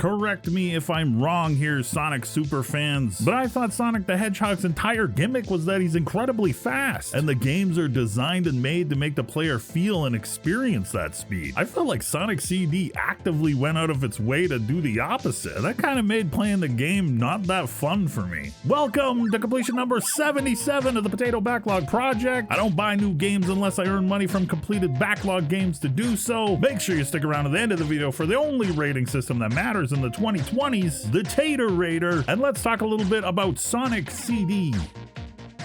Correct me if I'm wrong here, Sonic super fans, but I thought Sonic the Hedgehog's entire gimmick was that he's incredibly fast, and the games are designed and made to make the player feel and experience that speed. I felt like Sonic CD actively went out of its way to do the opposite, and that kind of made playing the game not that fun for me. Welcome to completion number 77 of the Potato Backlog Project. I don't buy new games unless I earn money from completed backlog games to do so. Make sure you stick around to the end of the video for the only rating system that matters in the 2020s, the Tater Rater, and let's talk a little bit about Sonic CD.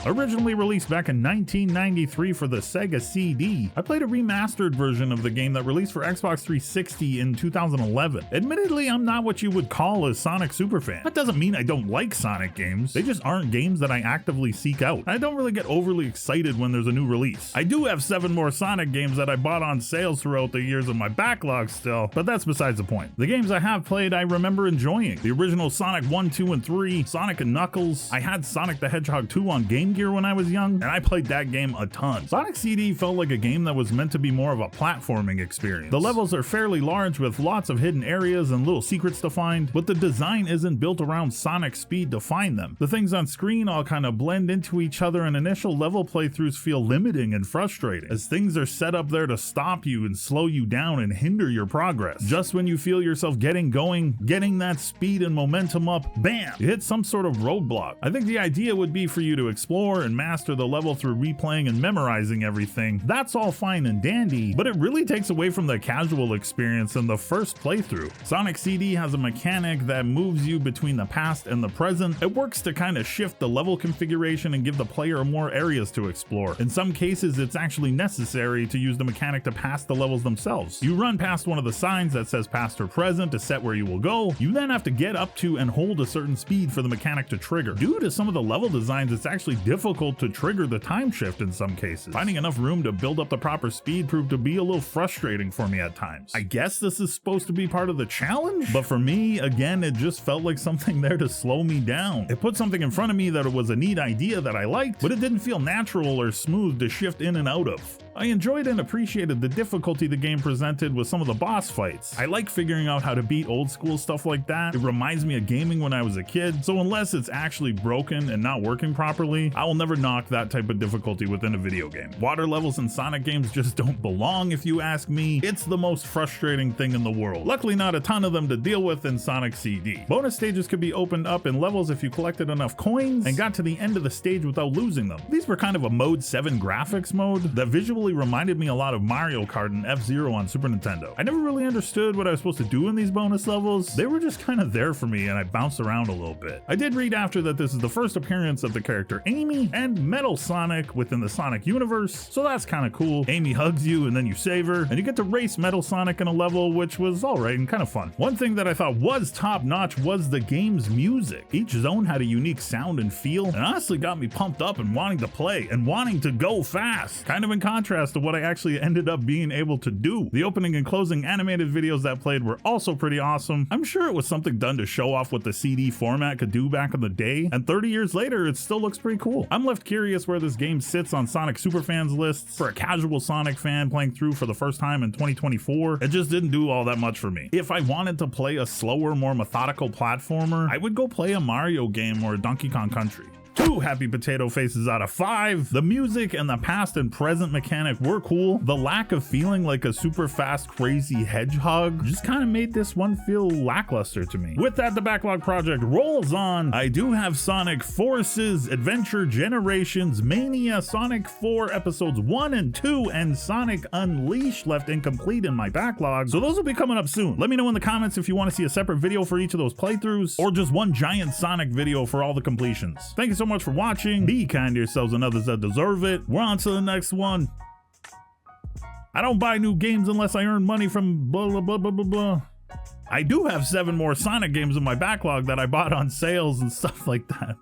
Originally released back in 1993 for the Sega CD, I played a remastered version of the game that released for Xbox 360 in 2011. Admittedly, I'm not what you would call a Sonic superfan. That doesn't mean I don't like Sonic games, they just aren't games that I actively seek out. I don't really get overly excited when there's a new release. I do have 7 more Sonic games that I bought on sales throughout the years of my backlog still, but that's besides the point. The games I have played I remember enjoying. The original Sonic 1, 2, and 3, Sonic and Knuckles. I had Sonic the Hedgehog 2 on Game Gear when I was young, and I played that game a ton. Sonic CD felt like a game that was meant to be more of a platforming experience. The levels are fairly large with lots of hidden areas and little secrets to find, but the design isn't built around Sonic's speed to find them. The things on screen all kind of blend into each other, and initial level playthroughs feel limiting and frustrating, as things are set up there to stop you and slow you down and hinder your progress. Just when you feel yourself getting going, getting that speed and momentum up, bam, you hit some sort of roadblock. I think the idea would be for you to explore and master the level through replaying and memorizing everything. That's all fine and dandy, but it really takes away from the casual experience in the first playthrough. Sonic CD has a mechanic that moves you between the past and the present. It works to kind of shift the level configuration and give the player more areas to explore. In some cases, it's actually necessary to use the mechanic to pass the levels themselves. You run past one of the signs that says past or present to set where you will go. You then have to get up to and hold a certain speed for the mechanic to trigger. Due to some of the level designs, it's actually difficult to trigger the time shift in some cases. Finding enough room to build up the proper speed proved to be a little frustrating for me at times. I guess this is supposed to be part of the challenge, but for me, again, it just felt like something there to slow me down. It put something in front of me that it was a neat idea that I liked, but it didn't feel natural or smooth to shift in and out of. I enjoyed and appreciated the difficulty the game presented with some of the boss fights. I like figuring out how to beat old school stuff like that. It reminds me of gaming when I was a kid, so unless it's actually broken and not working properly, I will never knock that type of difficulty within a video game. Water levels in Sonic games just don't belong if you ask me. It's the most frustrating thing in the world. Luckily, not a ton of them to deal with in Sonic CD. Bonus stages could be opened up in levels if you collected enough coins and got to the end of the stage without losing them. These were kind of a Mode 7 graphics mode that visually reminded me a lot of Mario Kart and F-Zero on Super Nintendo. I never really understood what I was supposed to do in these bonus levels. They were just kind of there for me and I bounced around a little bit. I did read after that this is the first appearance of the character Amy and Metal Sonic within the Sonic universe, so that's kind of cool. Amy hugs you and then you save her, and you get to race Metal Sonic in a level, which was alright and kind of fun. One thing that I thought was top notch was the game's music. Each zone had a unique sound and feel, and honestly got me pumped up and wanting to play and wanting to go fast, kind of in contrast to what I actually ended up being able to do. The opening and closing animated videos that played were also pretty awesome. I'm sure it was something done to show off what the CD format could do back in the day, and 30 years later it still looks pretty cool. I'm left curious where this game sits on Sonic superfans lists. For a casual Sonic fan playing through for the first time in 2024, it just didn't do all that much for me. If I wanted to play a slower, more methodical platformer, I would go play a Mario game or a Donkey Kong Country. 2 happy potato faces out of 5. The music and the past and present mechanic were cool. The lack of feeling like a super fast, crazy hedgehog just kind of made this one feel lackluster to me. With that, the Backlog Project rolls on. I do have Sonic Forces, Adventure Generations, Mania, Sonic 4 Episodes 1 and 2, and Sonic Unleashed left incomplete in my backlog, so those will be coming up soon. Let me know in the comments if you want to see a separate video for each of those playthroughs, or just one giant Sonic video for all the completions. Thank you so much for watching. Be kind to yourselves and others that deserve it. We're on to the next one. I don't buy new games unless I earn money from blah blah blah blah blah blah. I do have 7 more Sonic games in my backlog that I bought on sales and stuff like that.